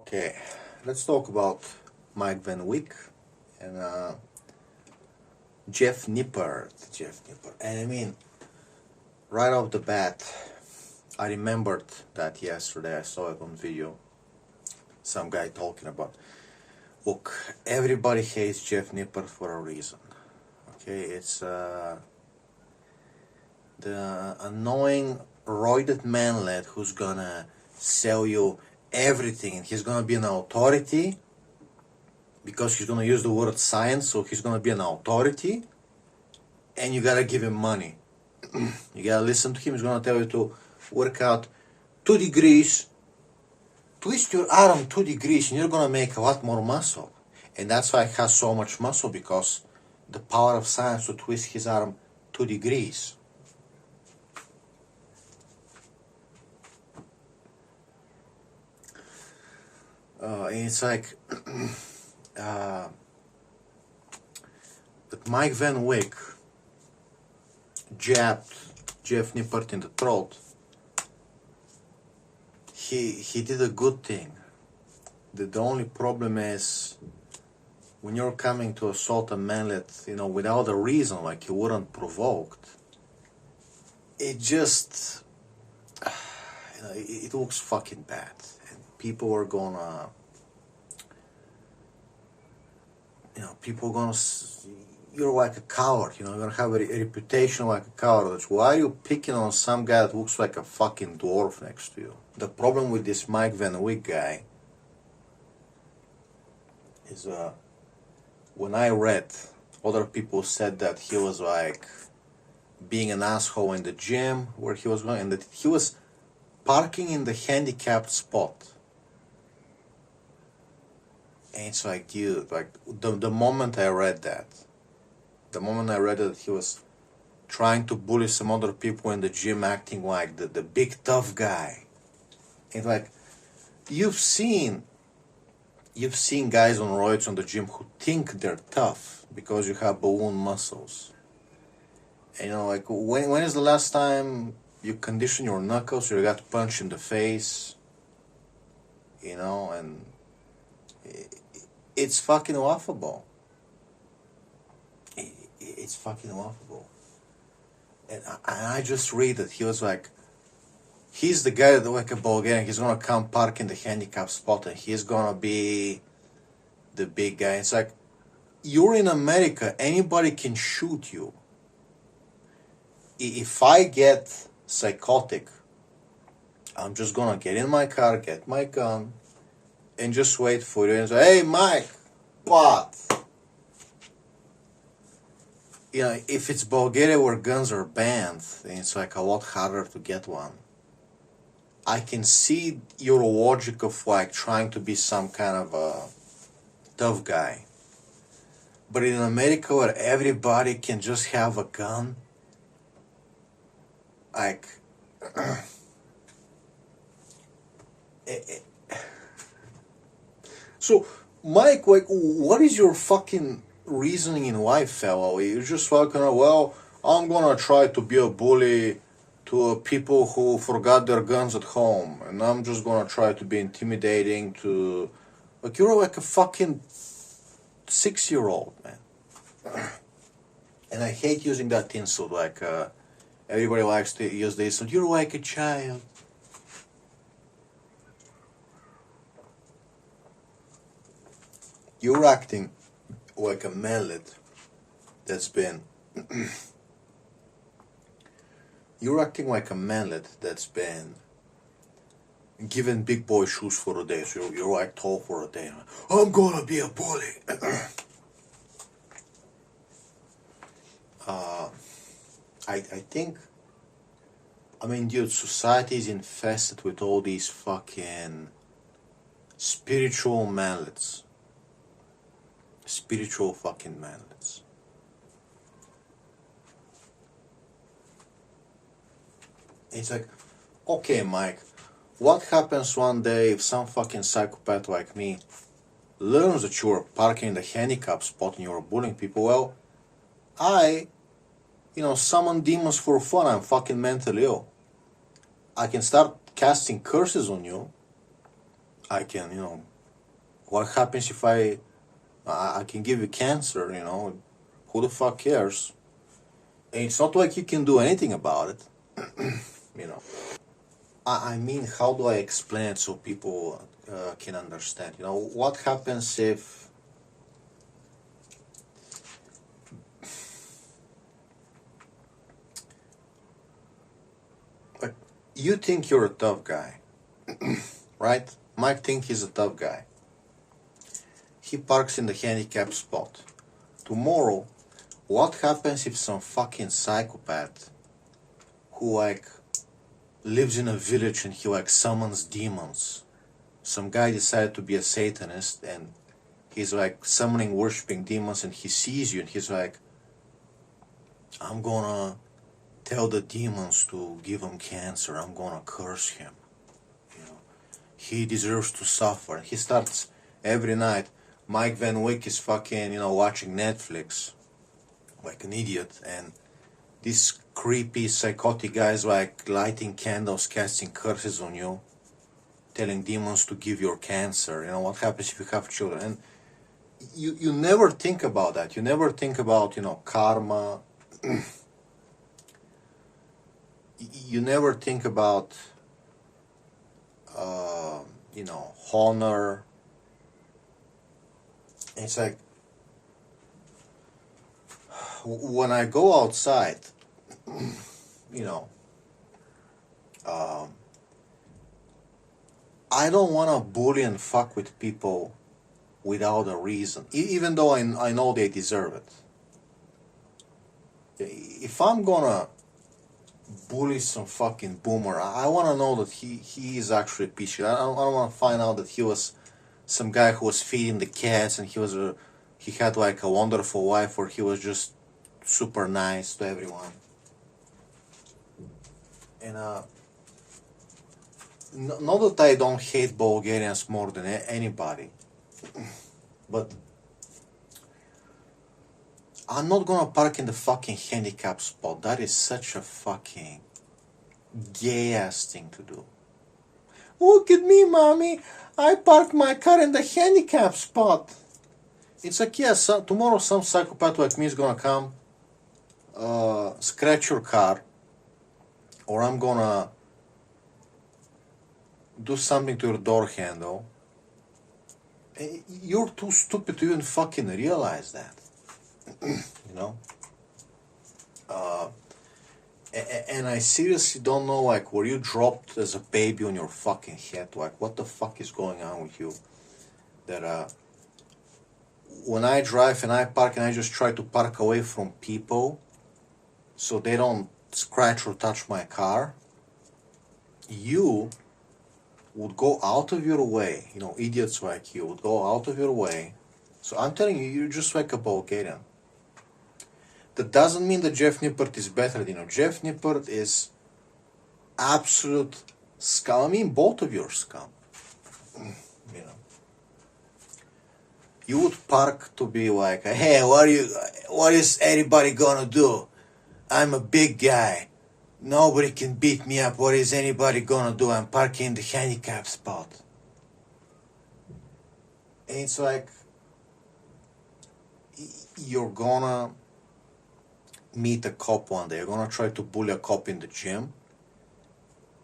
Okay, let's talk about Mike Van Wyck and Jeff Nippard. And I mean, right off the bat, I remembered that yesterday. I saw it on video. Some guy talking about, look, everybody hates Jeff Nippard for a reason. Okay, it's the annoying roided manlet who's gonna sell you everything, and he's gonna be an authority because he's gonna use the word science, so he's gonna be an authority, and you gotta give him money. You gotta listen to him. He's gonna tell you to work out 2 degrees, twist your arm 2 degrees, and you're gonna make a lot more muscle. And that's why he has so much muscle, because the power of science to twist his arm 2 degrees. And it's like, but Mike Van Wyck jabbed Jeff Nippard in the throat. He did a good thing. The only problem is when you're coming to assault a manlet, without a reason, like you weren't provoked. It just, it looks fucking bad. People are gonna, you're like a coward, you're gonna have a reputation like a coward. Why are you picking on some guy that looks like a fucking dwarf next to you? The problem with this Mike Van Wyck guy is, when I read, other people said that he was like being an asshole in the gym where he was going, and that he was parking in the handicapped spot. And it's like, dude, like the moment I read that, he was trying to bully some other people in the gym, acting like the big tough guy. And like, you've seen guys on roids on the gym who think they're tough because you have balloon muscles. And like, when is the last time you condition your knuckles or you got punched in the face? And it's fucking laughable. It's fucking laughable. And I just read that he was like, he's the guy that like a Bulgarian, he's gonna come park in the handicap spot and he's gonna be the big guy. It's like, you're in America, anybody can shoot you. If I get psychotic, I'm just gonna get in my car, get my gun, and just wait for you and say, hey Mike, what? If it's Bulgaria where guns are banned, then it's like a lot harder to get one. I can see your logic of like trying to be some kind of a tough guy. But in America where everybody can just have a gun, like, so, Mike, like, what is your fucking reasoning in life, fellow? You're just fucking, well, I'm gonna try to be a bully to people who forgot their guns at home, and I'm just gonna try to be intimidating to, like, you're like a fucking 6-year-old, man. And I hate using that insult, like, everybody likes to use the insult, you're like a child. You're acting like a mallet that's been you're acting like a mallet that's been given big boy shoes for a day, so you're like tall for a day. I'm gonna be a bully. I think, dude, society is infested with all these fucking spiritual mallets. Spiritual fucking mallets. It's like, okay, Mike, what happens one day if some fucking psychopath like me learns that you're parking in the handicap spot and you're bullying people? Well, I, summon demons for fun. I'm fucking mentally ill. I can start casting curses on you. I can, What happens if I can give you cancer, you know? Who the fuck cares? And it's not like you can do anything about it, you know. I mean, how do I explain it so people can understand? You know, what happens if like, you think you're a tough guy, right? Mike thinks he's a tough guy. He parks in the handicapped spot. Tomorrow, what happens if some fucking psychopath who like lives in a village and he like summons demons? Some guy decided to be a Satanist and he's like summoning, worshipping demons, and he sees you and he's like, I'm gonna tell the demons to give him cancer. I'm gonna curse him. You know, he deserves to suffer. He starts every night. Mike Van Wyck is fucking, you know, watching Netflix like an idiot, and this creepy psychotic guys like lighting candles, casting curses on you, telling demons to give your cancer. You know, what happens if you have children? And you never think about that. You never think about, you know, karma. You never think about, you know, honor. It's like, when I go outside, you know, I don't want to bully and fuck with people without a reason, even though I know they deserve it. If I'm gonna bully some fucking boomer, I want to know that he is actually a piece of shit. I don't want to find out that he was some guy who was feeding the cats and he had like a wonderful wife, or he was just super nice to everyone. And not that I don't hate Bulgarians more than anybody, but I'm not gonna park in the fucking handicap spot. That is such a fucking gay ass thing to do. Look at me, mommy. I parked my car in the handicap spot. It's like, yeah, tomorrow some psychopath like me is gonna come, scratch your car, or I'm gonna do something to your door handle. You're too stupid to even fucking realize that. You know? And I seriously don't know, like, were you dropped as a baby on your fucking head? Like, what the fuck is going on with you? That, when I drive and I park and I just try to park away from people so they don't scratch or touch my car, you would go out of your way, you know, idiots like you would go out of your way. So I'm telling you, you're just like a Bulgarian. That doesn't mean that Jeff Nippard is better. You know, Jeff Nippard is absolute scum. I mean, both of you are scum. You know, you would park to be like, hey, what is anybody gonna do? I'm a big guy. Nobody can beat me up. What is anybody gonna do? I'm parking in the handicap spot. And it's like, you're gonna meet a cop one day. You're gonna try to bully a cop in the gym,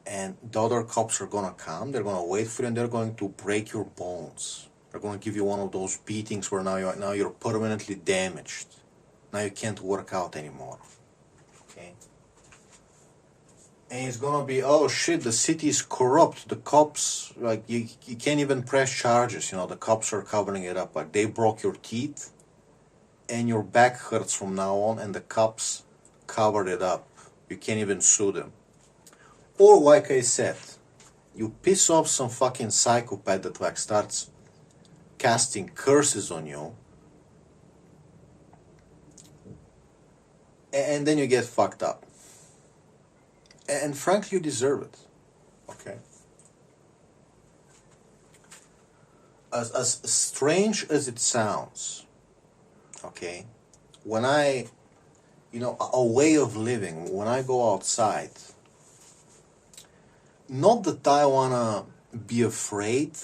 and the other cops are gonna come. They're gonna wait for you, and they're going to break your bones. They're gonna give you one of those beatings where now you're permanently damaged. Now you can't work out anymore. Okay. And it's gonna be, oh shit, the city is corrupt. The cops, like, you can't even press charges. You know, the cops are covering it up. Like, they broke your teeth, and your back hurts from now on, and the cops covered it up. You can't even sue them. Or, like I said, you piss off some fucking psychopath that like starts casting curses on you, and then you get fucked up. And frankly, you deserve it. Okay? As strange as it sounds, okay, when I, you know, a way of living, when I go outside, not that I want to be afraid,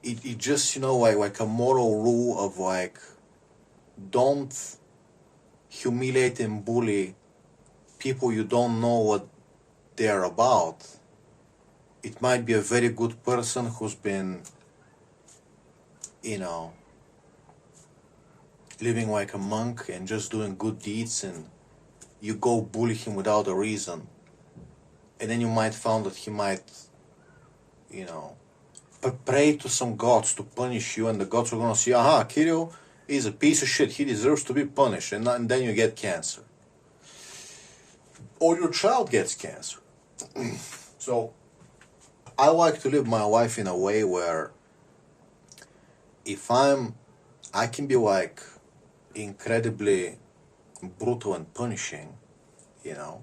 it just, you know, like a moral rule of like, don't humiliate and bully people you don't know what they're about. It might be a very good person who's been, you know, living like a monk and just doing good deeds, and you go bully him without a reason. And then you might find that he might, you know, pray to some gods to punish you, and the gods are going to say, aha, Kirill is a piece of shit, he deserves to be punished, and then you get cancer. Or your child gets cancer. So, I like to live my life in a way where if I can be like incredibly brutal and punishing, you know.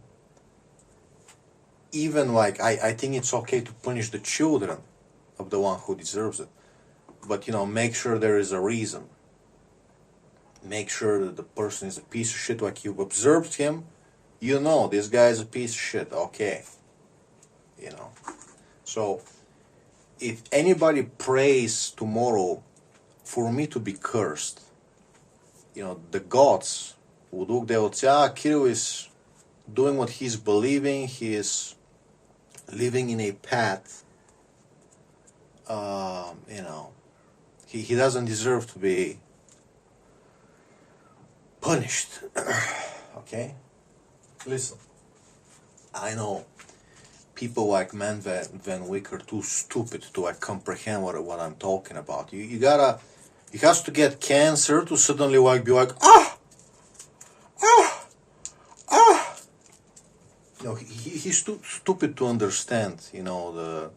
Even like, I think it's okay to punish the children of the one who deserves it. But, you know, make sure there is a reason. Make sure that the person is a piece of shit. Like, you've observed him, you know, this guy is a piece of shit, okay. You know. So, if anybody prays tomorrow for me to be cursed, you know, the gods would look, they would say, Kirill is doing what he's believing, he is living in a path, you know, he doesn't deserve to be punished. Okay? Listen, I know people like Van Wyck are too stupid to like comprehend what I'm talking about. You has to get cancer to suddenly like be like, you know, he's too stupid to understand, you know, the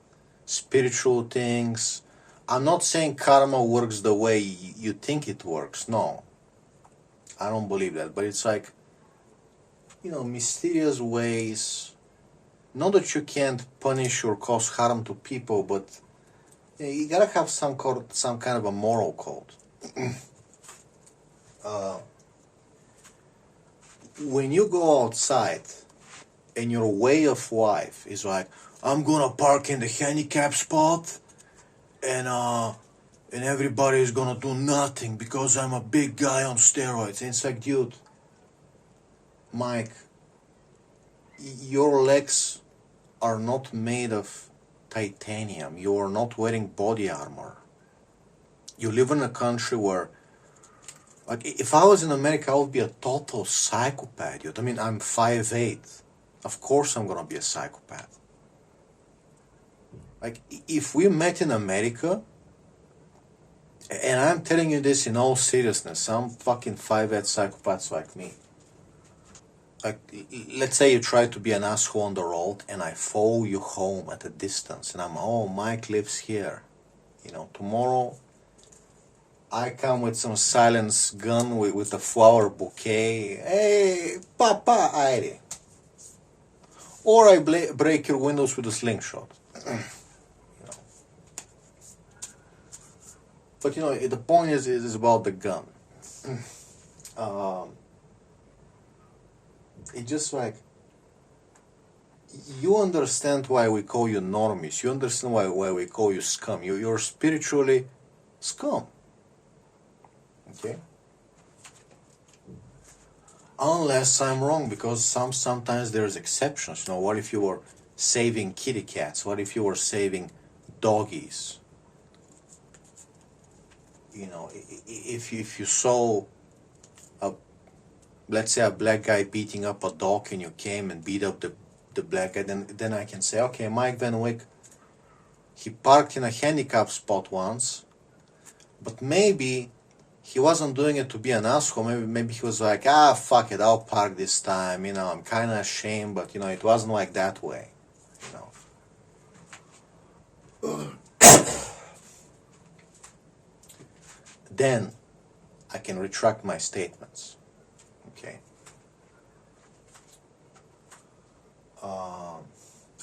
spiritual things. I'm not saying karma works the way you think it works. No, I don't believe that. But it's like, you know, mysterious ways. Not that you can't punish or cause harm to people, but you know, you gotta have some kind of a moral code. When you go outside and your way of life is like, I'm gonna park in the handicap spot, and everybody is gonna do nothing because I'm a big guy on steroids. And it's like, dude, Mike, your legs are not made of titanium. You are not wearing body armor. You live in a country where, like, if I was in America, I would be a total psychopath, dude. I mean, I'm 5'8". Of course I'm gonna be a psychopath. Like, if we met in America, and I'm telling you this in all seriousness, some fucking 5'8" psychopaths like me. Like, let's say you try to be an asshole on the road, and I follow you home at a distance, and I'm, oh, Mike lives here. You know, tomorrow I come with some silence gun with a flower bouquet. Hey, Papa, Aire. Or I break your windows with a slingshot. You know. But, you know, the point is about the gun. It's just like, you understand why we call you normies. You understand why we call you scum. You're spiritually scum. Okay? Unless I'm wrong, because sometimes there's exceptions. You know, what if you were saving kitty cats? What if you were saving doggies? You know, if you saw let's say a black guy beating up a dog, and you came and beat up the black guy, then I can say, okay, Mike Van Wyck, he parked in a handicap spot once, but maybe he wasn't doing it to be an asshole. Maybe he was like, fuck it, I'll park this time, you know, I'm kind of ashamed, but, you know, it wasn't like that way, you know. Then I can retract my statements. Okay.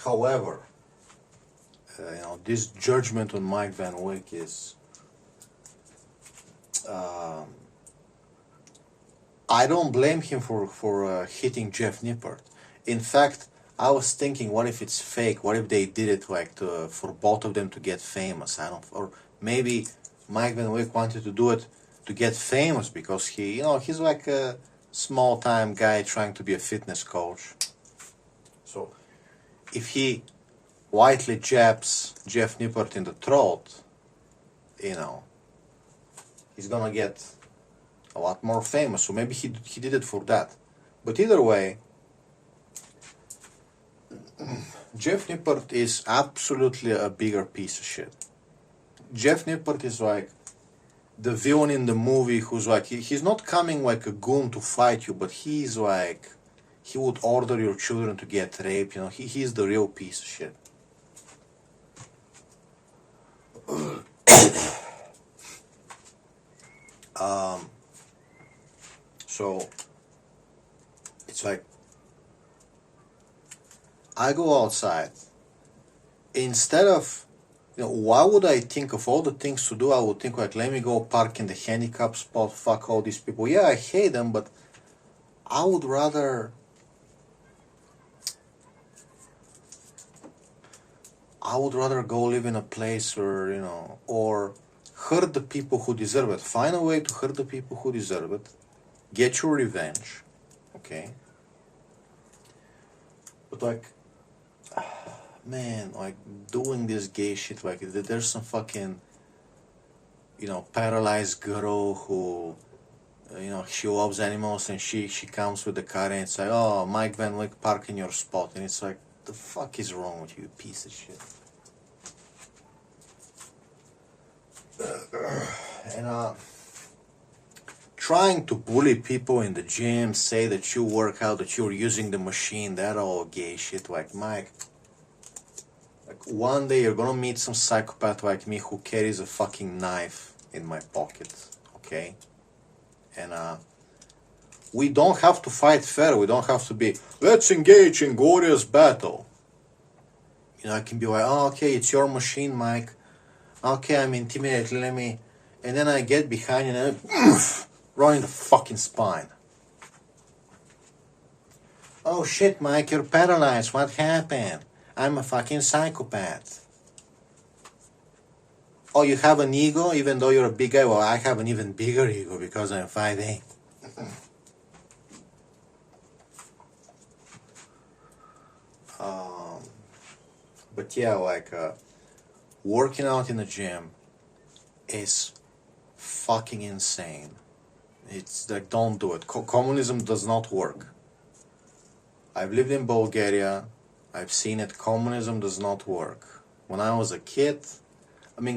However, you know, this judgment on Mike Van Wyck is, I don't blame him for hitting Jeff Nippard. In fact, I was thinking, what if it's fake? What if they did it like for both of them to get famous? Or maybe Mike Van Wyck wanted to do it to get famous because he, he's like a small-time guy trying to be a fitness coach. So if he whitely jabs Jeff Nippard in the throat, he's gonna get a lot more famous. So maybe he did it for that. But either way, Jeff Nippard is absolutely a bigger piece of shit. Jeff Nippard is like the villain in the movie who's like, he's not coming like a goon to fight you, but he's like, he would order your children to get raped, he's the real piece of shit. So it's like, I go outside, instead of, why would I think of all the things to do? I would think like, let me go park in the handicap spot, fuck all these people. Yeah, I hate them, but I would rather go live in a place where, or hurt the people who deserve it. Find a way to hurt the people who deserve it. Get your revenge, okay? But like, man, like doing this gay shit, like there's some fucking, paralyzed girl who, she loves animals and she comes with the car and it's like, oh, Mike Van Wyck, park in your spot. And it's like, the fuck is wrong with you, piece of shit? And trying to bully people in the gym, say that you work out, that you're using the machine, that all gay shit. Like, Mike, like one day you're gonna meet some psychopath like me who carries a fucking knife in my pocket, okay? And we don't have to fight fair. We don't have to be, let's engage in glorious battle. I can be like, oh, okay, it's your machine, Mike. Okay, I'm intimidated, let me... And then I get behind you and right in the fucking spine. Oh shit, Mike, you're paralyzed. What happened? I'm a fucking psychopath. Oh, you have an ego even though you're a big guy? Well, I have an even bigger ego because I'm 5'8". But yeah, like, working out in the gym is fucking insane. It's like, don't do it. Communism does not work. I've lived in Bulgaria. I've seen it. Communism does not work. When I was a kid,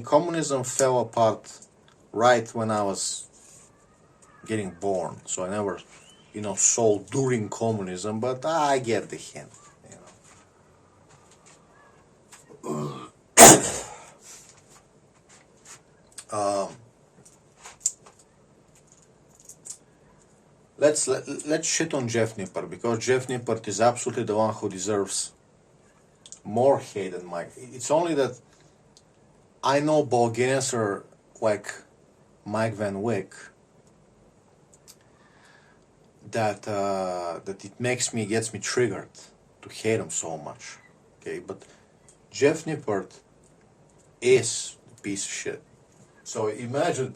communism fell apart right when I was getting born. So I never, saw during communism, but I get the hint, Let's shit on Jeff Nippard, because Jeff Nippard is absolutely the one who deserves more hate than Mike. It's only that I know Bulgarians are like Mike Van Wyck, that it gets me triggered to hate him so much. Okay, but Jeff Nippard is a piece of shit. So imagine,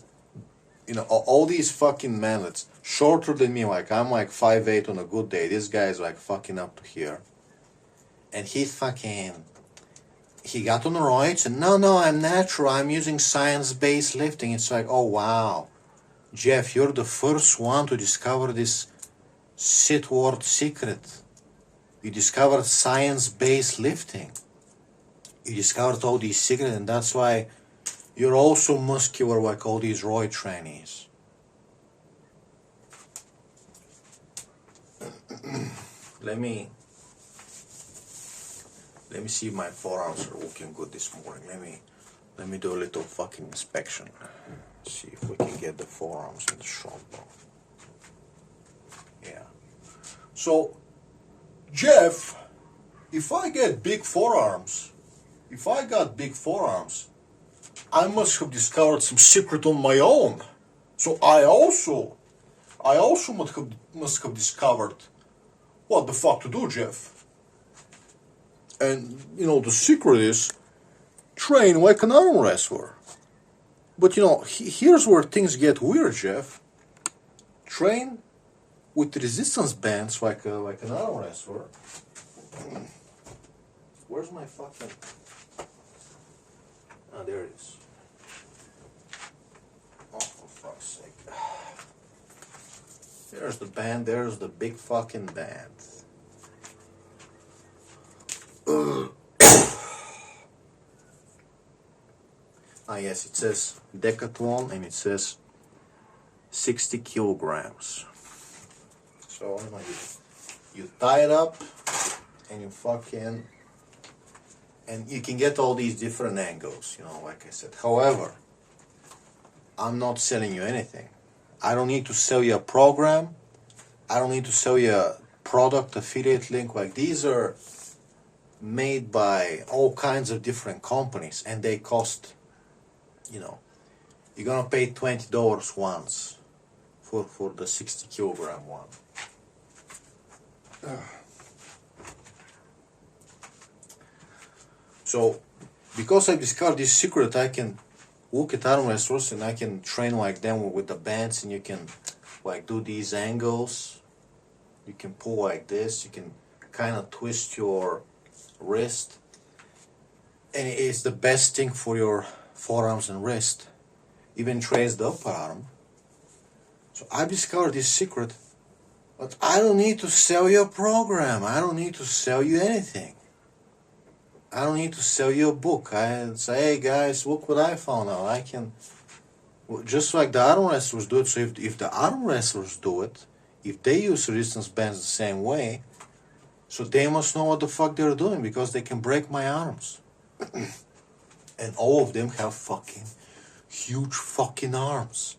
all these fucking men that's shorter than me, like I'm like 5'8" on a good day. This guy is like fucking up to here. And he got on roids and no, I'm natural. I'm using science-based lifting. It's like, oh wow, Jeff, you're the first one to discover this shit word secret. You discovered science-based lifting. You discovered all these secrets, and that's why you're also muscular like all these roid trainees. Let me see if my forearms are looking good this morning. Let me do a little fucking inspection. See if we can get the forearms in the shot ball. Yeah. So, Jeff, if I got big forearms, I must have discovered some secret on my own. So I also must have discovered what the fuck to do, Jeff. And, the secret is train like an arm wrestler. But you know, here's where things get weird, Jeff. Train with resistance bands like an arm wrestler. Where's my fucking... Ah, there it is. Oh, for fuck's sake. There's the band, there's the big fucking band. Ah, yes, it says Decathlon and it says 60 kilograms. So, you tie it up and you fucking... And you can get all these different angles, you know, like I said. However, I'm not selling you anything. I don't need to sell you a program. I don't need to sell you a product affiliate link. Like, these are made by all kinds of different companies and they cost, you know, you're gonna pay $20 once for the 60 kilogram one. So, because I discovered this secret, I can look at arm wrestlers and I can train like them with the bands, and you can like do these angles. You can pull like this. You can kind of twist your wrist, and it's the best thing for your forearms and wrist. Even trains the upper arm. So I discovered this secret, but I don't need to sell you a program. I don't need to sell you anything. I don't need to sell you a book. I say, hey guys, look what I found out. I can, just like the arm wrestlers do it. So if the arm wrestlers do it, if they use resistance bands the same way, so they must know what the fuck they're doing, because they can break my arms. And all of them have fucking huge fucking arms.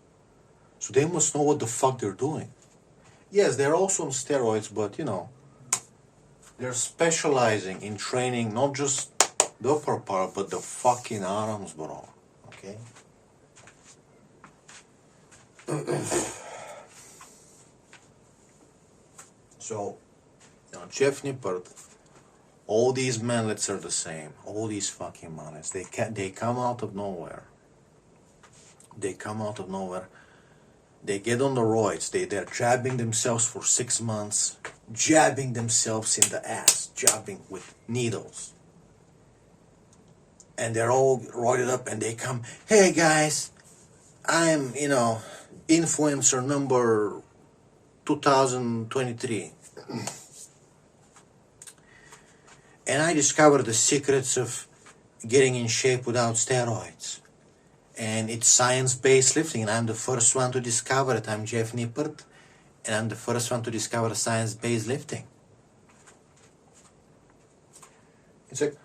So they must know what the fuck they're doing. Yes, they're also on steroids, but you know, they're specializing in training not just the upper part, but the fucking arms, bro. Okay? So, you know, Jeff Nippard, all these manlets are the same. All these fucking manlets. They come out of nowhere. They come out of nowhere. They get on the roids. They're jabbing themselves for 6 months. Jabbing themselves in the ass, jabbing with needles. And they're all roided up and they come, hey guys, I'm, you know, influencer number 2023. And I discovered the secrets of getting in shape without steroids. And it's science-based lifting, and I'm the first one to discover it. I'm Jeff Nippard. And I'm the first one to discover science-based lifting. It's like,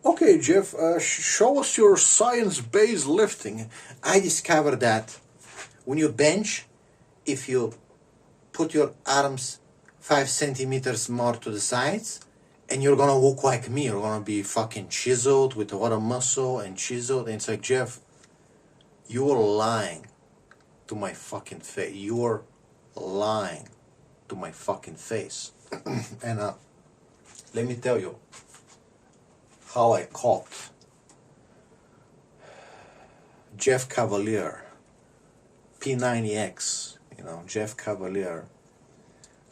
okay, Jeff, show us your science-based lifting. I discovered that when you bench, if you put your arms 5 centimeters more to the sides, and you're gonna look like me. You're gonna be fucking chiseled with a lot of muscle and chiseled. And it's like, Jeff, you are lying to my fucking face. You are lying to my fucking face. And let me tell you how I caught Jeff Cavalier, P90X, you know, Jeff Cavalier,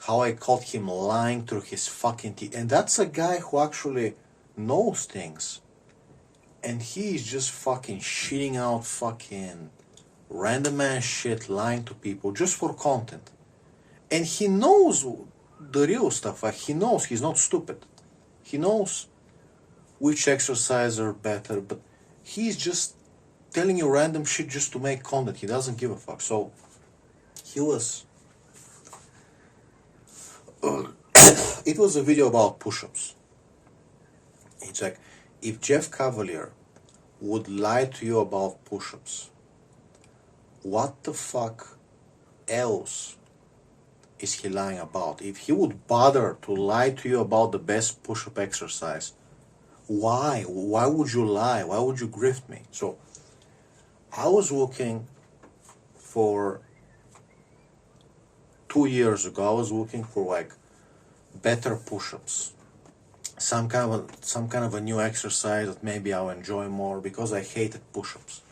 how I caught him lying through his fucking teeth. And that's a guy who actually knows things, and he's just fucking shitting out fucking random ass shit, lying to people just for content. And he knows the real stuff. Like, he knows, he's not stupid. He knows which exercises are better, but he's just telling you random shit just to make content. He doesn't give a fuck. So he was it was a video about push-ups. It's like, if Jeff Cavalier would lie to you about push-ups, what the fuck else is he lying about? If he would bother to lie to you about the best push-up exercise, why? Why would you lie? Why would you grift me? So I was looking for 2 years ago, I was looking for like better push-ups, some kind of a new exercise that maybe I'll enjoy more, because I hated push-ups.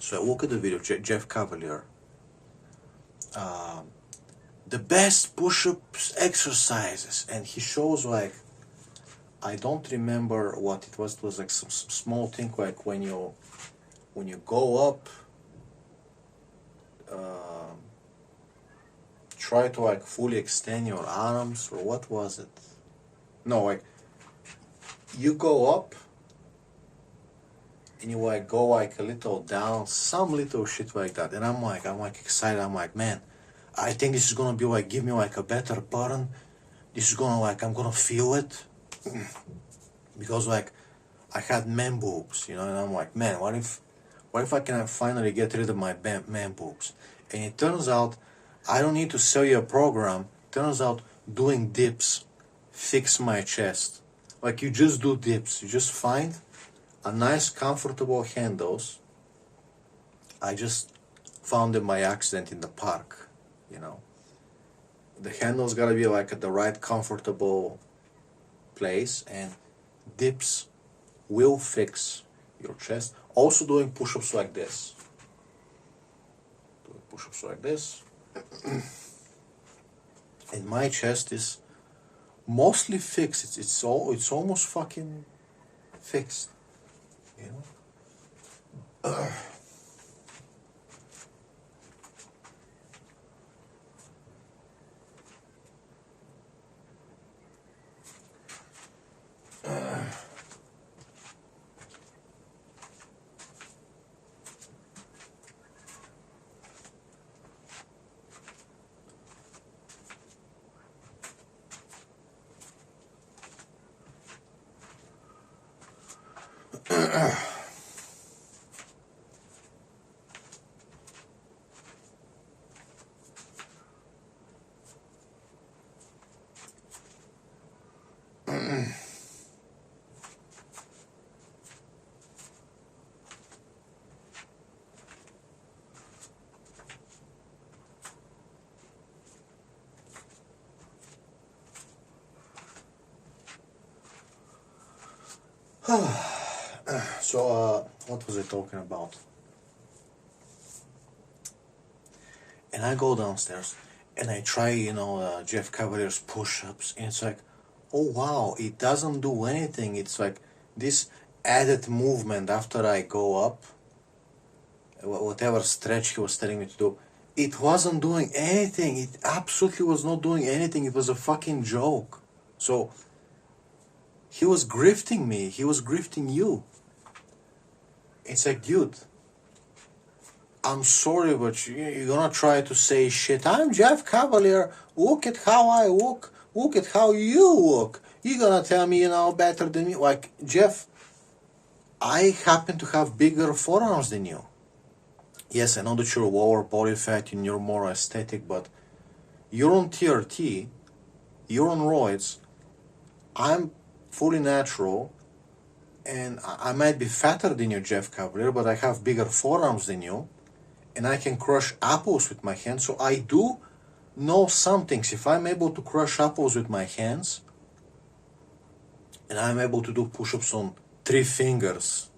So I look at the video, Jeff Cavalier. The best push-ups exercises, and he shows like, I don't remember what it was. It was like some small thing like when you go up, try to like fully extend your arms, or what was it? No, like you go up and you like go like a little down, some little shit like that. And I'm like excited. I'm like, man, I think this is gonna be like give me like a better button. This is gonna like I'm gonna feel it because like I had man boobs, and I'm like, man, what if I can finally get rid of my man boobs? And it turns out I don't need to sell you a program. Turns out doing dips fix my chest. Like you just do dips. You just find a nice comfortable handles. I just found them by accident in the park, The handles gotta be like at the right comfortable place, and dips will fix your chest. Also doing push-ups like this. And my chest is mostly fixed. It's almost fucking fixed, So, what was I talking about? And I go downstairs and I try, Jeff Cavalier's push-ups, and it's like, oh wow, it doesn't do anything. It's like this added movement after I go up, whatever stretch he was telling me to do, it wasn't doing anything. It absolutely was not doing anything. It was a fucking joke. So, he was grifting me. He was grifting you. It's like, dude, I'm sorry, but you're gonna try to say shit. I'm Jeff Cavalier. Look at how I look. Look at how you look. You're gonna tell me, better than me. Like, Jeff, I happen to have bigger forearms than you. Yes, I know that you're lower body fat and you're more aesthetic, but you're on TRT. You're on roids. I'm fully natural, and I might be fatter than you, Jeff Cavalier, but I have bigger forearms than you, and I can crush apples with my hands. So I do know some things. If I'm able to crush apples with my hands, and I'm able to do push-ups on 3 fingers,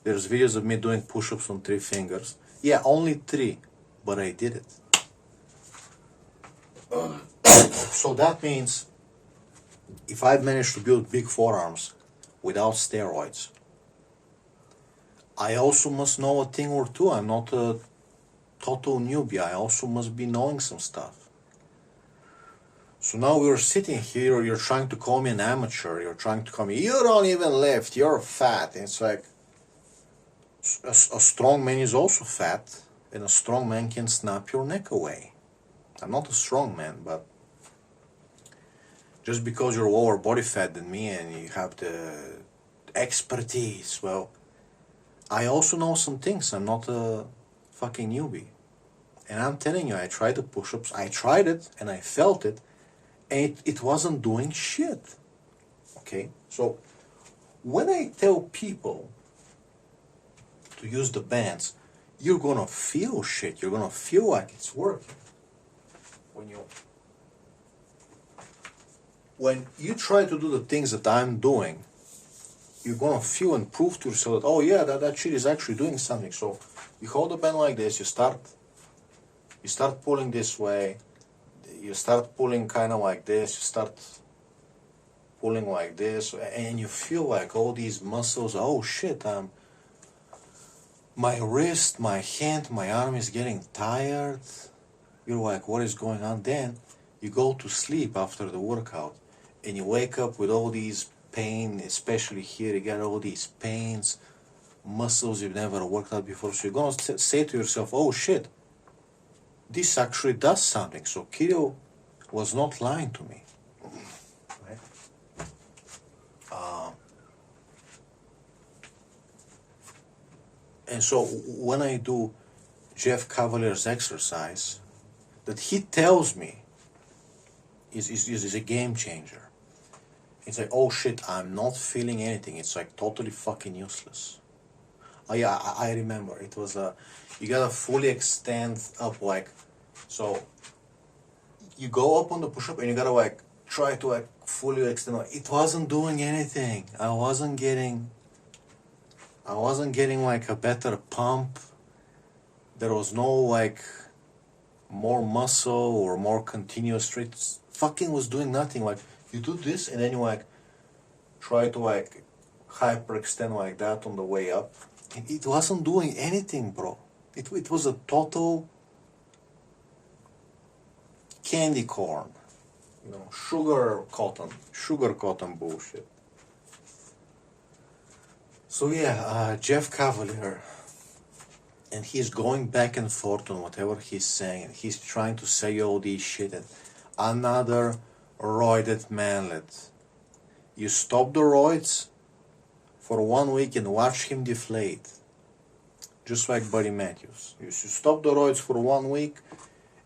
there's videos of me doing push-ups on 3 fingers. Yeah, only 3, but I did it. So that means if I've managed to build big forearms without steroids, I also must know a thing or two. I'm not a total newbie. I also must be knowing some stuff. So now we're sitting here, you're trying to call me an amateur, you're trying to call me, you don't even lift, you're fat. And it's like, a strong man is also fat, and a strong man can snap your neck away. I'm not a strong man, but just because you're lower body fat than me and you have the expertise, well, I also know some things. I'm not a fucking newbie. And I'm telling you, I tried the push-ups, I tried it, and I felt it, and it wasn't doing shit. Okay? So, when I tell people to use the bands, you're gonna feel shit. You're gonna feel like it's working. When you try to do the things that I'm doing, you're gonna feel and prove to yourself that, oh yeah, that shit is actually doing something. So you hold the band like this, you start pulling this way, you start pulling kind of like this, you start pulling like this, and you feel like all these muscles, oh shit, my wrist, my hand, my arm is getting tired. You're like, what is going on? Then you go to sleep after the workout, and you wake up with all these pain, especially here, you get all these pains, muscles you've never worked out before. So you're gonna say to yourself, oh shit, this actually does something. So keto was not lying to me. Right? And so when I do Jeff Cavalier's exercise, that he tells me is a game changer. It's like, oh shit, I'm not feeling anything. It's like totally fucking useless. Oh yeah, I remember. It was you gotta fully extend up, like, so you go up on the push-up and you gotta like try to like fully extend. It wasn't doing anything. I wasn't getting like a better pump. There was no like more muscle or more continuous strength. Fucking was doing nothing. Like, you do this and then you like try to like hyperextend like that on the way up. It wasn't doing anything, bro. It was a total candy corn, you know, sugar cotton bullshit. So yeah, Jeff Cavalier, and he's going back and forth on whatever he's saying, and he's trying to say all these shit, and another roided manlet. You stop the roids for 1 week and watch him deflate, just like Buddy Matthews. You stop the roids for 1 week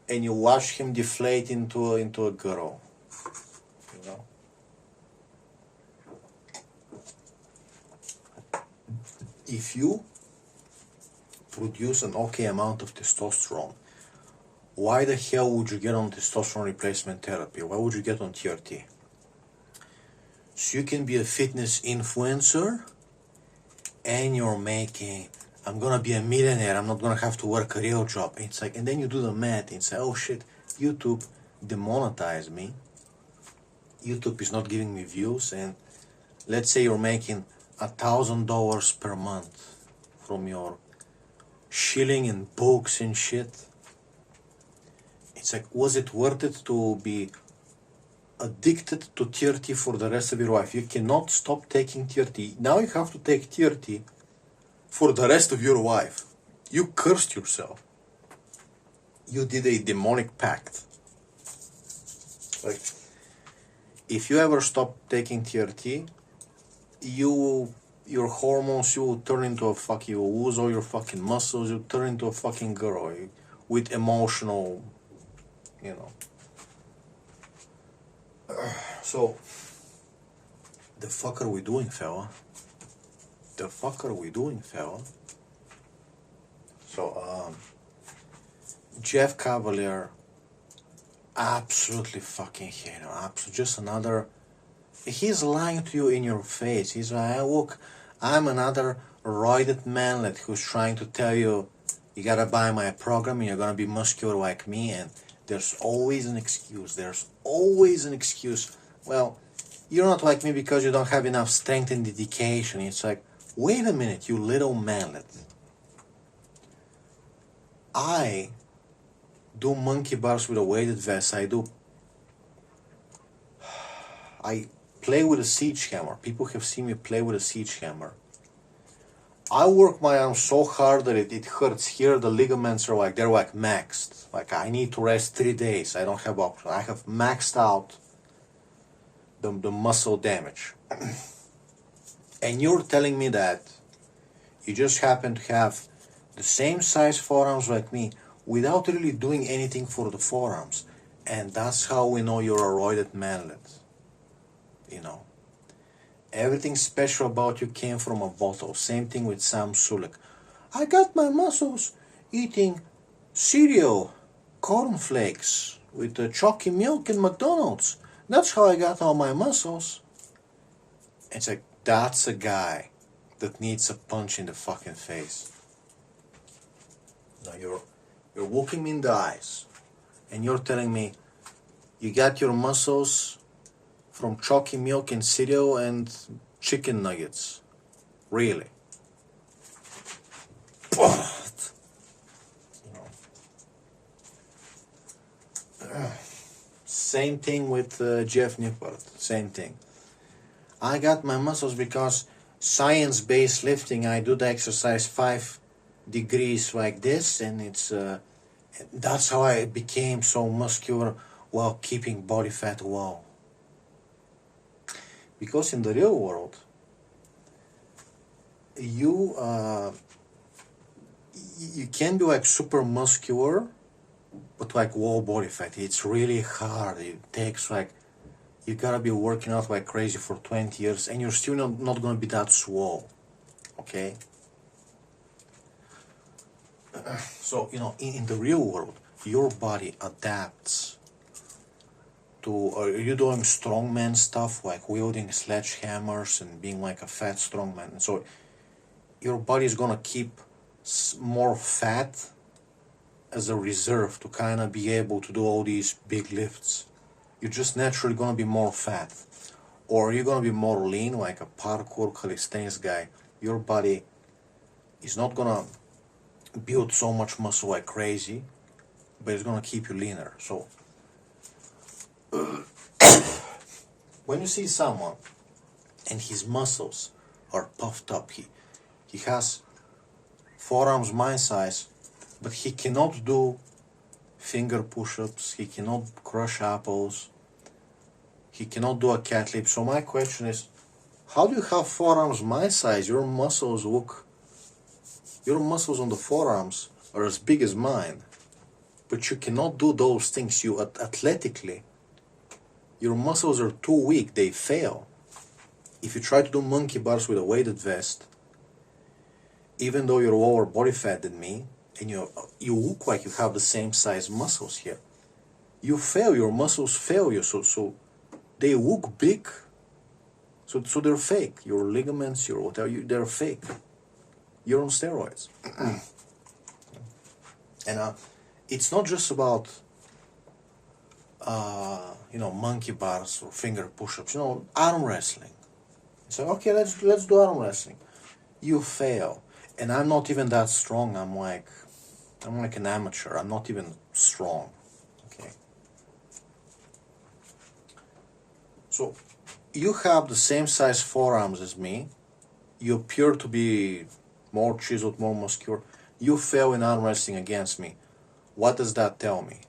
and you watch him deflate into a girl, you know. If you produce an okay amount of testosterone, why the hell would you get on testosterone replacement therapy? Why would you get on TRT? So you can be a fitness influencer and you're making, I'm gonna be a millionaire, I'm not gonna have to work a real job. It's like, and then you do the math and say, oh shit, YouTube demonetized me. YouTube is not giving me views, and let's say you're making $1,000 per month from your shilling and books and shit. It's like, was it worth it to be addicted to TRT for the rest of your life? You cannot stop taking TRT. Now you have to take TRT for the rest of your life. You cursed yourself. You did a demonic pact. Like, if you ever stop taking TRT, your hormones, you will turn into a fucking, you will lose all your fucking muscles, you turn into a fucking girl with emotional, you know. So, the fuck are we doing, fella? The fuck are we doing, fella? So, Jeff Cavalier, absolutely fucking hate him. Absolutely, just another. He's lying to you in your face. He's like, look, I'm another roided manlet who's trying to tell you, you gotta buy my program and you're gonna be muscular like me. And there's always an excuse. There's always an excuse. Well, you're not like me because you don't have enough strength and dedication. It's like, wait a minute, you little manlet. I do monkey bars with a weighted vest. I play with a siege hammer. People have seen me play with a siege hammer. I work my arm so hard that it hurts here. The ligaments are like, they're like maxed. Like, I need to rest 3 days. I don't have option. I have maxed out the muscle damage. And you're telling me that you just happen to have the same size forearms like me without really doing anything for the forearms. And that's how we know you're a roided manlet. You know. Everything special about you came from a bottle. Same thing with Sam Sulek. I got my muscles eating cereal, cornflakes with chalky milk in McDonald's. That's how I got all my muscles. It's like, That's a guy that needs a punch in the fucking face. Now you're looking me in the eyes and you're telling me you got your muscles from chalky milk and cereal and chicken nuggets. Really? But, same thing with Jeff Nippard. Same thing. I got my muscles because science-based lifting, I do the exercise 5 degrees like this, and it's that's how I became so muscular while keeping body fat low. Because in the real world, you can be like super muscular, but like low body fat. It's really hard. It takes like, you gotta be working out like crazy for 20 years and you're still not gonna be that swole. Okay? So, in the real world, your body adapts to, are you doing strongman stuff like wielding sledgehammers and being like a fat strongman? And so your body is gonna keep more fat as a reserve to kind of be able to do all these big lifts. You're just naturally gonna be more fat, or you're gonna be more lean like a parkour calisthenics guy. Your body is not gonna build so much muscle like crazy, but it's gonna keep you leaner. So when you see someone and his muscles are puffed up, he has forearms my size, but he cannot do finger push-ups, he cannot crush apples, he cannot do a cat lip. So my question is, how do you have forearms my size? Your muscles on the forearms are as big as mine, but you cannot do those things. You athletically, your muscles are too weak, they fail. If you try to do monkey bars with a weighted vest, even though you're lower body fat than me, and you look like you have the same size muscles here, you fail, your muscles fail you, so they look big, so they're fake. Your ligaments, your whatever, they're fake. You're on steroids. And it's not just about monkey bars or finger push-ups, arm wrestling. So okay, let's do arm wrestling. You fail. And I'm not even that strong. I'm like an amateur. I'm not even strong. Okay. So you have the same size forearms as me. You appear to be more chiseled, more muscular. You fail in arm wrestling against me. What does that tell me?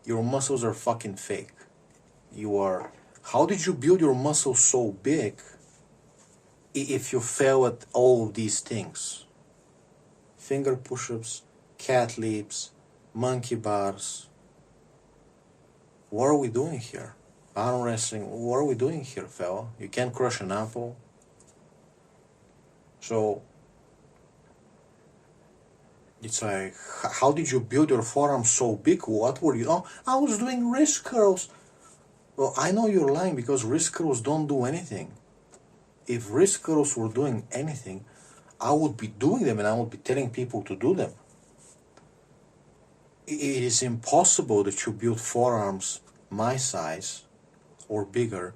Your muscles are fucking fake. How did you build your muscles so big if you fail at all of these things? Finger push-ups, cat leaps, monkey bars. What are we doing here? Arm wrestling, what are we doing here, fella? You can't crush an apple. So it's like, how did you build your forearms so big? What were you? Oh, I was doing wrist curls. Well, I know you're lying because wrist curls don't do anything. If wrist curls were doing anything, I would be doing them and I would be telling people to do them. It is impossible that you build forearms my size or bigger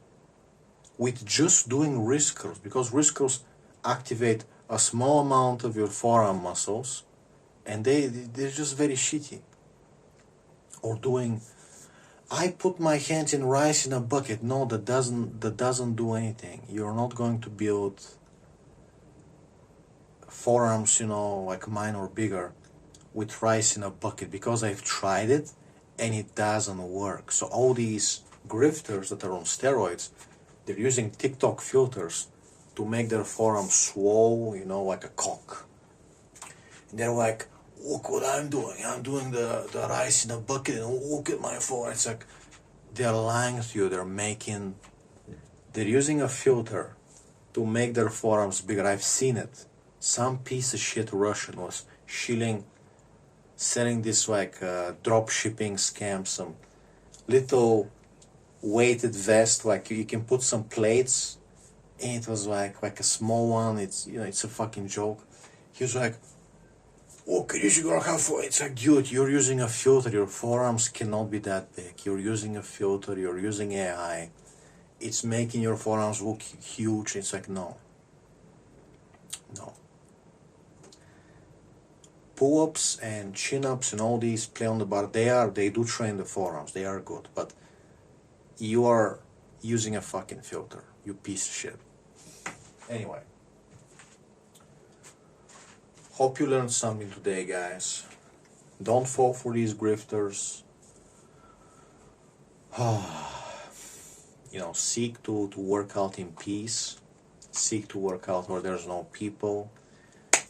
with just doing wrist curls, because wrist curls activate a small amount of your forearm muscles and they're just very shitty. Or doing, I put my hands in rice in a bucket. No, that doesn't do anything. You're not going to build forearms, like mine or bigger with rice in a bucket, because I've tried it and it doesn't work. So all these grifters that are on steroids, they're using TikTok filters to make their forearms swole, like a cock. And they're like, look what I'm doing. I'm doing the rice in a bucket and look at my forearm. It's like, they're lying to you. They're using a filter to make their forearms bigger. I've seen it. Some piece of shit Russian was selling this drop shipping scam, some little weighted vest, like you can put some plates and it was like a small one. It's, you know, it's a fucking joke. He was like, "Oh, Chris, you're gonna have..." It's like, dude, you're using a filter. Your forearms cannot be that big. You're using a filter. You're using AI. It's making your forearms look huge. It's like, no. Pull-ups and chin-ups and all these play on the bar, they do train the forearms. They are good, but you are using a fucking filter, you piece of shit. Anyway, hope you learned something today, guys. Don't fall for these grifters. You know, seek to work out in peace. Seek to work out where there's no people.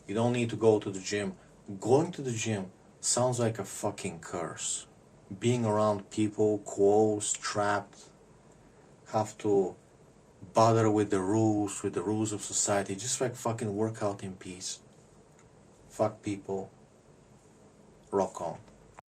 You don't need to go to the gym. Going to the gym sounds like a fucking curse. Being around people, close, trapped, have to bother with the rules of society. Just like fucking work out in peace. Fuck people. Rock on.